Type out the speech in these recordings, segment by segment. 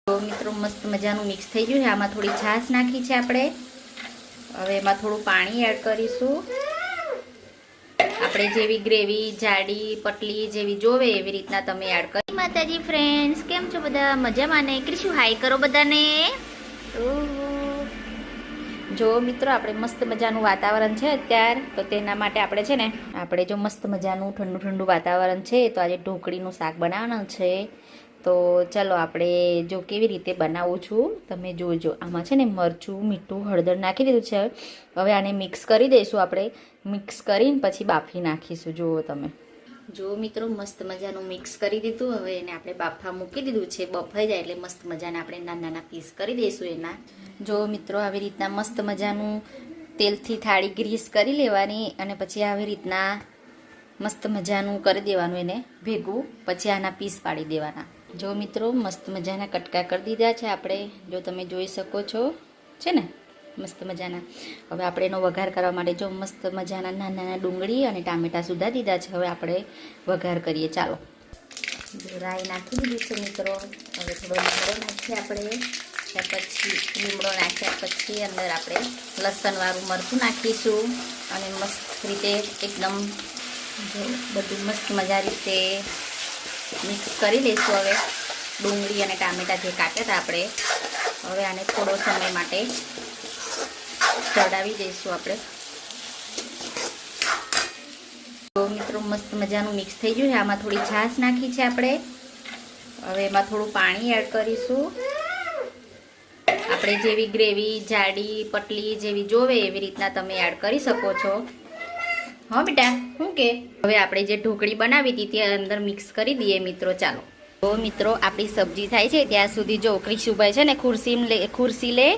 તો મિત્રો મસ્ત મજાનું મિક્સ થઈ ગયું છે. આમાં થોડી છાશ નાખી છે આપણે. હવે એમાં થોડું પાણી એડ કરીશું. આપણે જેવી ગ્રેવી જાડી પતલી જેવી જોવે એવી રીતના તમે એડ કરી. માતાજી ફ્રેન્ડ્સ, કેમ છો બધા? મજામાં ને? ક્રિશુ હાઈ કરો બધાને. જો મિત્રો આપણે મસ્ત મજાનું વાતાવરણ છે અત્યારે, તો તેના માટે આપણે છે ને જો મસ્ત મજાનું ઠંડુ ઠંડુ વાતાવરણ છે, તો આજે ઢોકળીનું શાક બનાવવાનું છે. તો ચલો આપણે જો કેવી રીતે બનાવું છું તમે જોજો. આમાં છે ને મરચું, મીઠું, હળદર નાખી દીધું છે. હવે આને મિક્સ કરી દઈશું આપણે. મિક્સ કરીને પછી બાફી નાખીશું. જુઓ તમે. જો મિત્રો મસ્ત મજાનું મિક્સ કરી દીધું. હવે એને આપણે બાફા મૂકી દીધું છે. બફાઈ જાય એટલે મસ્ત મજાના આપણે નાના નાના પીસ કરી દઈશું એના. જો મિત્રો આવી રીતના મસ્ત મજાનું તેલથી થાળી ગ્રીસ કરી લેવાની અને પછી આવી રીતના મસ્ત મજાનું કરી દેવાનું એને ભેગું. પછી આના પીસ પાડી દેવાના. જો મિત્રો મસ્ત મજાના કટકા કરી દીધા છે આપણે. જો તમે જોઈ શકો છો છે ને મસ્ત મજાના. હવે આપણે એનો વઘાર કરવા માટે જો મસ્ત મજાના નાના નાના ડુંગળી અને ટામેટા સુધા દીધા છે. હવે આપણે વઘાર કરીએ. ચાલો. રાઈ નાખી દીધી છે મિત્રો. હવે થોડો લીમડો નાખીએ આપણે. પછી લીમડો નાખ્યા પછી અંદર આપણે લસણવાળું મરચું નાખીશું અને મસ્ત રીતે એકદમ જો બધું મસ્ત મજા રીતે મિક્સ કરી લઈશું. હવે ડુંગળી અને ટામેટા જે કાપ્યા હતા આપણે, હવે આને થોડો સમય માટે ચડાવી દઈશું આપણે. તો મિત્રો મસ્ત મજાનું મિક્સ થઈ ગયું છે. આમાં થોડી છાશ નાખી છે આપણે. હવે એમાં થોડું પાણી એડ કરીશું. આપણે જેવી ગ્રેવી જાડી પતલી જેવી જોવે એવી રીતના તમે એડ કરી શકો છો. હા બેટા, શું કે હવે આપણે જે ઢોકળી બનાવી હતી તે અંદર મિક્સ કરી દઈએ મિત્રો. ચાલો. તો મિત્રો આપણી સબ્જી થાય છે ત્યાં સુધી જો ક્રિશુભાઈ છે ને ખુરશી લે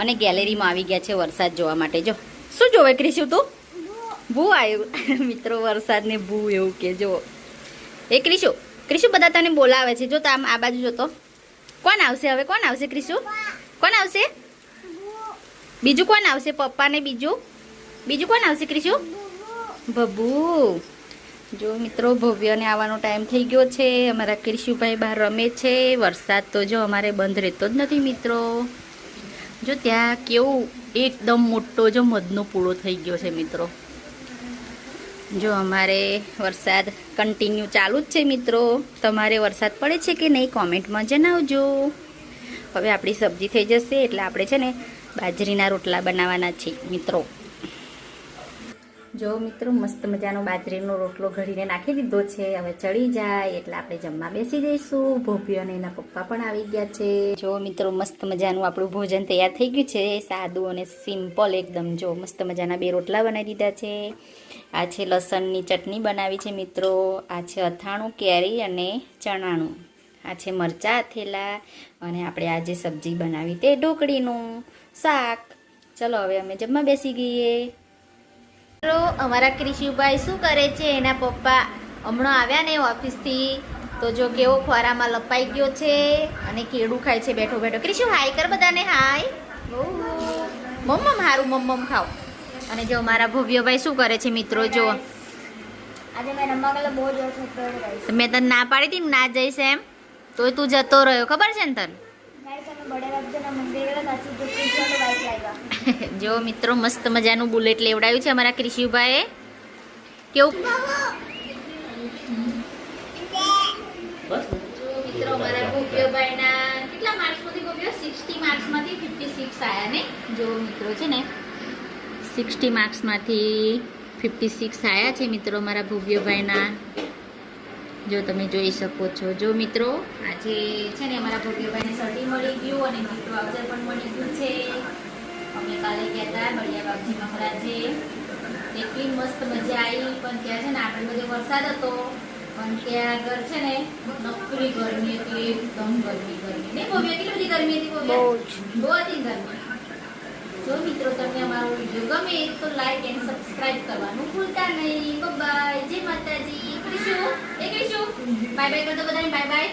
અને ગેલેરીમાં આવી ગયા છે વરસાદ જોવા માટે. જો શું જોવે ક્રિશુ તું? ભૂ આવ્યું મિત્રો, વરસાદને ભૂ એવું કે. જો એ ક્રિશુ બધા તને બોલાવે છે. જો આમ આ બાજુ જોતો. કોણ આવશે હવે? કોણ આવશે ક્રિશુ? કોણ આવશે? બીજું કોણ આવશે? પપ્પા ને બીજું કોણ આવશે ક્રિશુ? બબુ. જો મિત્રો ભવ્યને આવવાનો ટાઈમ થઈ ગયો છે. અમારા ક્રિશુભાઈ બહાર રમે છે. વરસાદ તો જો અમારે બંધ રહેતો જ નથી મિત્રો. જો ત્યાં કેવું એકદમ મોટો જો મધનો પૂળો થઈ ગયો છે મિત્રો. જો અમારે વરસાદ કન્ટિન્યુ ચાલુ જ છે મિત્રો. તમારે વરસાદ પડે છે કે નહીં કોમેન્ટમાં જણાવજો. હવે આપણી સબ્જી થઈ જશે એટલે આપણે છે ને બાજરીના રોટલા બનાવવાના છે મિત્રો. જો મિત્રો મસ્ત મજાનો બાજરીનો રોટલો ઘડીને નાખી દીધો છે. હવે ચડી જાય એટલે આપણે જમવા બેસી જઈશું. ભોભી અને એના પપ્પા પણ આવી ગયા છે. જો મિત્રો મસ્ત મજાનું આપણું ભોજન તૈયાર થઈ ગયું છે. સાદું અને સિમ્પલ એકદમ. જો મસ્ત મજાના 2 રોટલા બનાવી દીધા છે. આ છે લસણની ચટણી બનાવી છે મિત્રો. આ છે અથાણું કેરી અને ચણાનું. આ છે મરચાં થેલા અને આપણે આ જે સબ્જી બનાવી તે ઢોકળીનું શાક. ચલો હવે અમે જમવા બેસી ગઈએ. અમારા ક્રિશુભાઈ શું કરે છે? એના પપ્પા હમણાં આવ્યા ને ઓફિસથી, તો જો કેવો ખોરામાં લપાઈ ગયો છે અને કેળું ખાય છે બેઠો બેઠો. ક્રિશુ હાય કર બધાને. હાય. મમ્મમ હારું મમ્મમ ખાઓ. અને જો મારા ભવ્યભાઈ શું કરે છે મિત્રો? જો મેં તને ના પાડી હતી ના જઈશ એમ, તોય તું જતો રહ્યો. ખબર છે ને તને? જો મિત્રો મસ્ત મજાનું બુલેટ લેવડાવ્યું છે અમારા ક્રિશુભાઈએ. કેવું જો મિત્રો અમારા ભવ્યભાઈના કેટલા માર્ક્સમાંથી ભવ્ય 60 માર્ક્સમાંથી 56 આયા ને. જો મિત્રો છે ને 60 માર્ક્સમાંથી 56 આયા છે મિત્રો અમારા ભવ્યભાઈના. જો તમે જોઈ શકો છો. જો મિત્રો આજે છે ને અમારા ભવ્યભાઈને સર્ટી મળી ગયું અને ગિફ્ટ વાઉચર પણ મળી ગયું છે. અમે કાલે ગયા હતા બળિયા બાપજી મહારાજે. એટલી મસ્ત મજા આવી. પણ ત્યાં છે ને આપણે બધે વરસાદ હતો પણ ત્યાં આગળ છે ને નકરી ગરમી હતી. એકદમ ગરમી નહીં ભવ્ય? કેટલી બધી ગરમી હતી ભવ્ય? બહુ હતી ગરમી. જો મિત્રો તમને અમારો વિડીયો ગમે તો લાઈક એન્ડ સબસ્ક્રાઇબ કરવાનું ભૂલતા નહીં. બાય. જય માતાજી. ક્રિશુ બાય બાય કર દો બધાને. Bye bye.